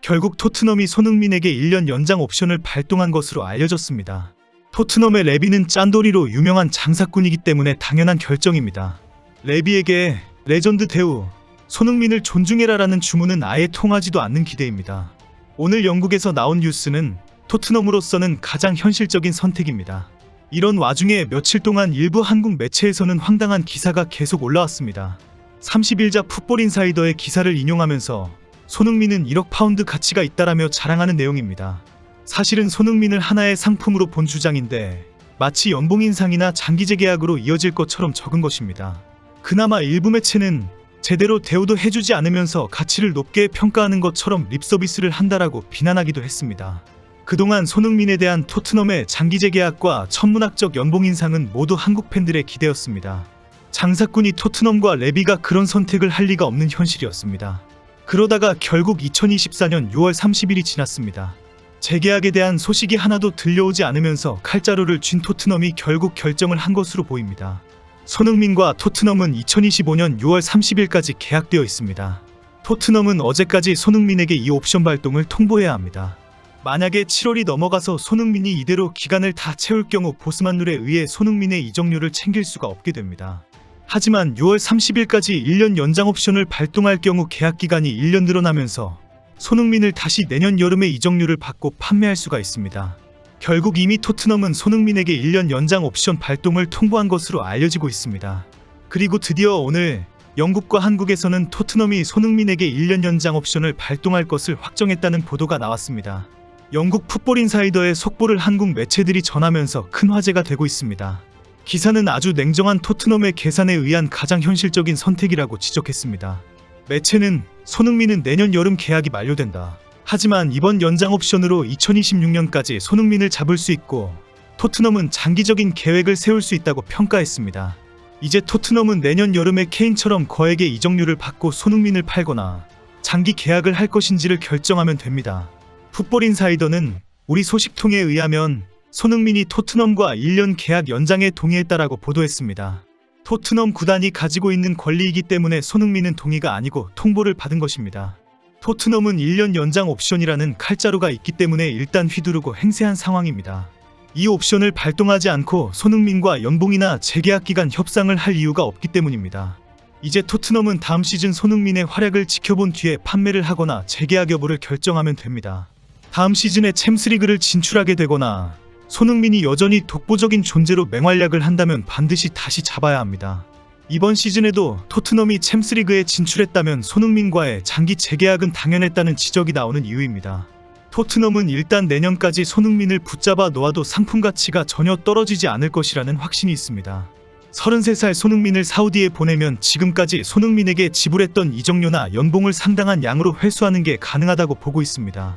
결국 토트넘이 손흥민에게 1년 연장 옵션을 발동한 것으로 알려졌습니다. 토트넘의 레비는 짠돌이로 유명한 장사꾼이기 때문에 당연한 결정입니다. 레비에게 레전드 대우 손흥민을 존중해라라는 주문은 아예 통하지도 않는 기대입니다. 오늘 영국에서 나온 뉴스는 토트넘으로서는 가장 현실적인 선택입니다. 이런 와중에 며칠 동안 일부 한국 매체에서는 황당한 기사가 계속 올라왔습니다. 30일자 풋볼인사이더의 기사를 인용하면서 손흥민은 1억 파운드 가치가 있다라며 자랑하는 내용입니다. 사실은 손흥민을 하나의 상품으로 본 주장인데 마치 연봉 인상이나 장기 재계약으로 이어질 것처럼 적은 것입니다. 그나마 일부 매체는 제대로 대우도 해주지 않으면서 가치를 높게 평가하는 것처럼 립서비스를 한다라고 비난하기도 했습니다. 그동안 손흥민에 대한 토트넘의 장기 재계약과 천문학적 연봉 인상은 모두 한국 팬들의 기대였습니다. 장사꾼이 토트넘과 레비가 그런 선택을 할 리가 없는 현실이었습니다. 그러다가 결국 2024년 6월 30일이 지났습니다. 재계약에 대한 소식이 하나도 들려오지 않으면서 칼자루를 쥔 토트넘이 결국 결정을 한 것으로 보입니다. 손흥민과 토트넘은 2025년 6월 30일까지 계약되어 있습니다. 토트넘은 어제까지 손흥민에게 이 옵션 발동을 통보해야 합니다. 만약에 7월이 넘어가서 손흥민이 이대로 기간을 다 채울 경우 보스만 룰에 의해 손흥민의 이적료를 챙길 수가 없게 됩니다. 하지만 6월 30일까지 1년 연장 옵션을 발동할 경우 계약 기간이 1년 늘어나면서 손흥민을 다시 내년 여름에 이적료를 받고 판매할 수가 있습니다. 결국 이미 토트넘은 손흥민에게 1년 연장 옵션 발동을 통보한 것으로 알려지고 있습니다. 그리고 드디어 오늘 영국과 한국에서는 토트넘이 손흥민에게 1년 연장 옵션을 발동할 것을 확정했다는 보도가 나왔습니다. 영국 풋볼인사이더의 속보를 한국 매체들이 전하면서 큰 화제가 되고 있습니다. 기사는 아주 냉정한 토트넘의 계산에 의한 가장 현실적인 선택이라고 지적했습니다. 매체는 손흥민은 내년 여름 계약이 만료된다. 하지만 이번 연장 옵션으로 2026년까지 손흥민을 잡을 수 있고 토트넘은 장기적인 계획을 세울 수 있다고 평가했습니다. 이제 토트넘은 내년 여름에 케인처럼 거액의 이적료를 받고 손흥민을 팔거나 장기 계약을 할 것인지를 결정하면 됩니다. 풋볼인사이더는 우리 소식통에 의하면 손흥민이 토트넘과 1년 계약 연장에 동의했다라고 보도했습니다. 토트넘 구단이 가지고 있는 권리이기 때문에 손흥민은 동의가 아니고 통보를 받은 것입니다. 토트넘은 1년 연장 옵션이라는 칼자루가 있기 때문에 일단 휘두르고 행세한 상황입니다. 이 옵션을 발동하지 않고 손흥민과 연봉이나 재계약 기간 협상을 할 이유가 없기 때문입니다. 이제 토트넘은 다음 시즌 손흥민의 활약을 지켜본 뒤에 판매를 하거나 재계약 여부를 결정하면 됩니다. 다음 시즌에 챔스리그를 진출하게 되거나 손흥민이 여전히 독보적인 존재로 맹활약을 한다면 반드시 다시 잡아야 합니다. 이번 시즌에도 토트넘이 챔스리그에 진출했다면 손흥민과의 장기 재계약은 당연했다는 지적이 나오는 이유입니다. 토트넘은 일단 내년까지 손흥민을 붙잡아 놓아도 상품 가치가 전혀 떨어지지 않을 것이라는 확신이 있습니다. 33살 손흥민을 사우디에 보내면 지금까지 손흥민에게 지불했던 이적료나 연봉을 상당한 양으로 회수하는 게 가능하다고 보고 있습니다.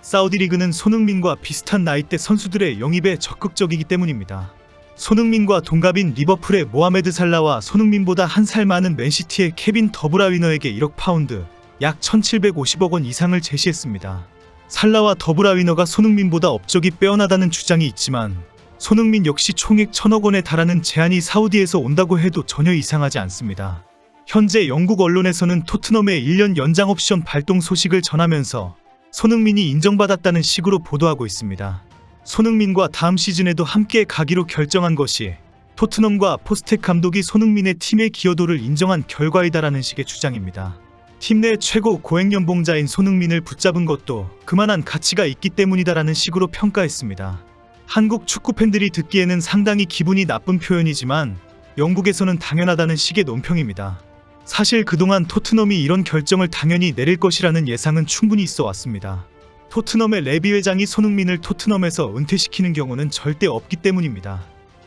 사우디 리그는 손흥민과 비슷한 나이대 선수들의 영입에 적극적이기 때문입니다. 손흥민과 동갑인 리버풀의 모하메드 살라와 손흥민보다 한 살 많은 맨시티의 케빈 더브라위너에게 1억 파운드, 약 1750억 원 이상을 제시했습니다. 살라와 더브라위너가 손흥민보다 업적이 빼어나다는 주장이 있지만 손흥민 역시 총액 1000억 원에 달하는 제안이 사우디에서 온다고 해도 전혀 이상하지 않습니다. 현재 영국 언론에서는 토트넘의 1년 연장 옵션 발동 소식을 전하면서 손흥민이 인정받았다는 식으로 보도하고 있습니다. 손흥민과 다음 시즌에도 함께 가기로 결정한 것이 토트넘과 포스텍 감독이 손흥민의 팀의 기여도를 인정한 결과이다라는 식의 주장입니다. 팀 내 최고 고액 연봉자인 손흥민을 붙잡은 것도 그만한 가치가 있기 때문이다라는 식으로 평가했습니다. 한국 축구 팬들이 듣기에는 상당히 기분이 나쁜 표현이지만 영국에서는 당연하다는 식의 논평입니다. 사실 그동안 토트넘이 이런 결정을 당연히 내릴 것이라는 예상은 충분히 있어 왔습니다. 토트넘의 레비 회장이 손흥민을 토트넘에서 은퇴시키는 경우는 절대 없기 때문입니다.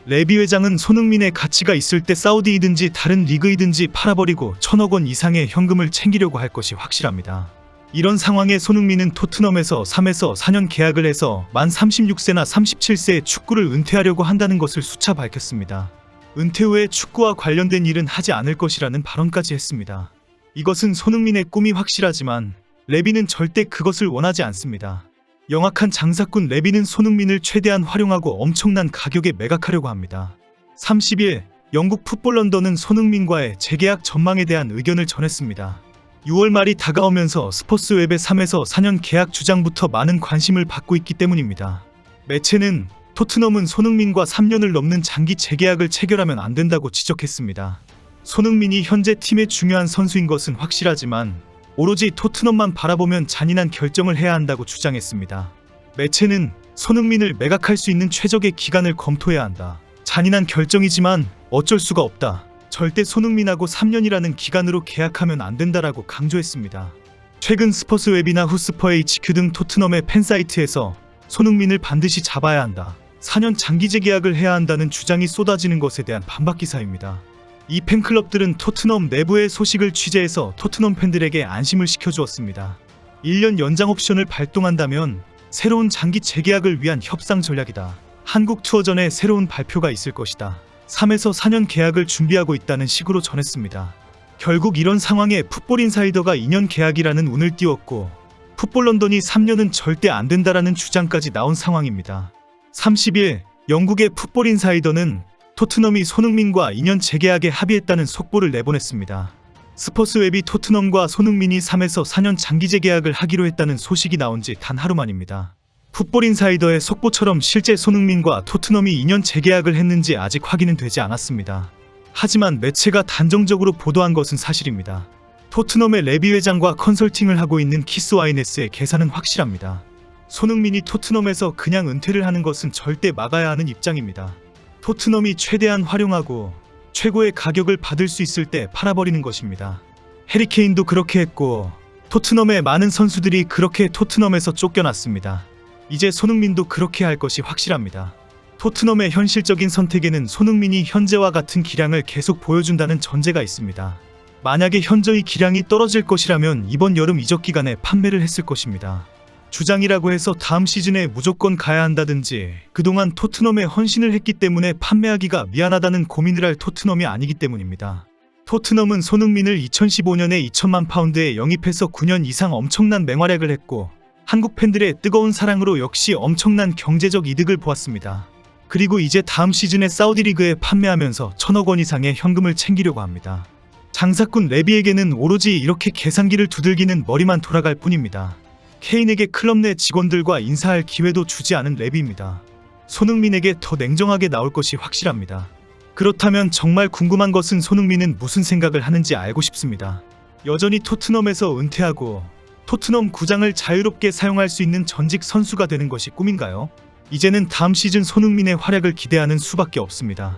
레비 회장은 손흥민의 가치가 있을 때 사우디이든지 다른 리그이든지 팔아버리고 1000억 원 이상의 현금을 챙기려고 할 것이 확실합니다. 이런 상황에 손흥민은 토트넘에서 3에서 4년 계약을 해서 만 36세나 37세에 축구를 은퇴하려고 한다는 것을 수차 밝혔습니다. 은퇴 후에 축구와 관련된 일은 하지 않을 것이라는 발언까지 했습니다. 이것은 손흥민의 꿈이 확실하지만 레비는 절대 그것을 원하지 않습니다. 영악한 장사꾼 레비는 손흥민을 최대한 활용하고 엄청난 가격에 매각하려고 합니다. 30일 영국 풋볼 런던은 손흥민과의 재계약 전망에 대한 의견을 전했습니다. 6월 말이 다가오면서 스포츠웹의 3에서 4년 계약 주장부터 많은 관심을 받고 있기 때문입니다. 매체는 토트넘은 손흥민과 3년을 넘는 장기 재계약을 체결하면 안 된다고 지적했습니다. 손흥민이 현재 팀의 중요한 선수인 것은 확실하지만 오로지 토트넘만 바라보면 잔인한 결정을 해야 한다고 주장했습니다. 매체는 손흥민을 매각할 수 있는 최적의 기간을 검토해야 한다. 잔인한 결정이지만 어쩔 수가 없다. 절대 손흥민하고 3년이라는 기간으로 계약하면 안 된다라고 강조했습니다. 최근 스포츠웹이나 후스퍼 HQ 등 토트넘의 팬사이트에서 손흥민을 반드시 잡아야 한다, 4년 장기 재계약을 해야 한다는 주장이 쏟아지는 것에 대한 반박 기사입니다. 이 팬클럽들은 토트넘 내부의 소식을 취재해서 토트넘 팬들에게 안심을 시켜주었습니다. 1년 연장 옵션을 발동한다면 새로운 장기 재계약을 위한 협상 전략이다. 한국 투어 전에 새로운 발표가 있을 것이다. 3에서 4년 계약을 준비하고 있다는 식으로 전했습니다. 결국 이런 상황에 풋볼인사이더가 2년 계약이라는 운을 띄웠고 풋볼런던이 3년은 절대 안 된다라는 주장까지 나온 상황입니다. 30일 영국의 풋볼인사이더는 토트넘이 손흥민과 2년 재계약에 합의했다는 속보를 내보냈습니다. 스포츠웹이 토트넘과 손흥민이 3에서 4년 장기 재계약을 하기로 했다는 소식이 나온 지 단 하루 만입니다. 풋볼인사이더의 속보처럼 실제 손흥민과 토트넘이 2년 재계약을 했는지 아직 확인은 되지 않았습니다. 하지만 매체가 단정적으로 보도한 것은 사실입니다. 토트넘의 레비 회장과 컨설팅을 하고 있는 키스와이네스의 계산은 확실합니다. 손흥민이 토트넘에서 그냥 은퇴를 하는 것은 절대 막아야 하는 입장입니다. 토트넘이 최대한 활용하고 최고의 가격을 받을 수 있을 때 팔아버리는 것입니다. 해리케인도 그렇게 했고 토트넘의 많은 선수들이 그렇게 토트넘에서 쫓겨났습니다. 이제 손흥민도 그렇게 할 것이 확실합니다. 토트넘의 현실적인 선택에는 손흥민이 현재와 같은 기량을 계속 보여준다는 전제가 있습니다. 만약에 현저히 기량이 떨어질 것이라면 이번 여름 이적 기간에 판매를 했을 것입니다. 주장이라고 해서 다음 시즌에 무조건 가야 한다든지 그동안 토트넘에 헌신을 했기 때문에 판매하기가 미안하다는 고민을 할 토트넘이 아니기 때문입니다. 토트넘은 손흥민을 2015년에 2천만 파운드에 영입해서 9년 이상 엄청난 맹활약을 했고 한국 팬들의 뜨거운 사랑으로 역시 엄청난 경제적 이득을 보았습니다. 그리고 이제 다음 시즌에 사우디 리그에 판매하면서 1,000억 원 이상의 현금을 챙기려고 합니다. 장사꾼 레비에게는 오로지 이렇게 계산기를 두들기는 머리만 돌아갈 뿐입니다. 케인에게 클럽 내 직원들과 인사할 기회도 주지 않은 레비입니다. 손흥민에게 더 냉정하게 나올 것이 확실합니다. 그렇다면 정말 궁금한 것은 손흥민은 무슨 생각을 하는지 알고 싶습니다. 여전히 토트넘에서 은퇴하고 토트넘 구장을 자유롭게 사용할 수 있는 전직 선수가 되는 것이 꿈인가요? 이제는 다음 시즌 손흥민의 활약을 기대하는 수밖에 없습니다.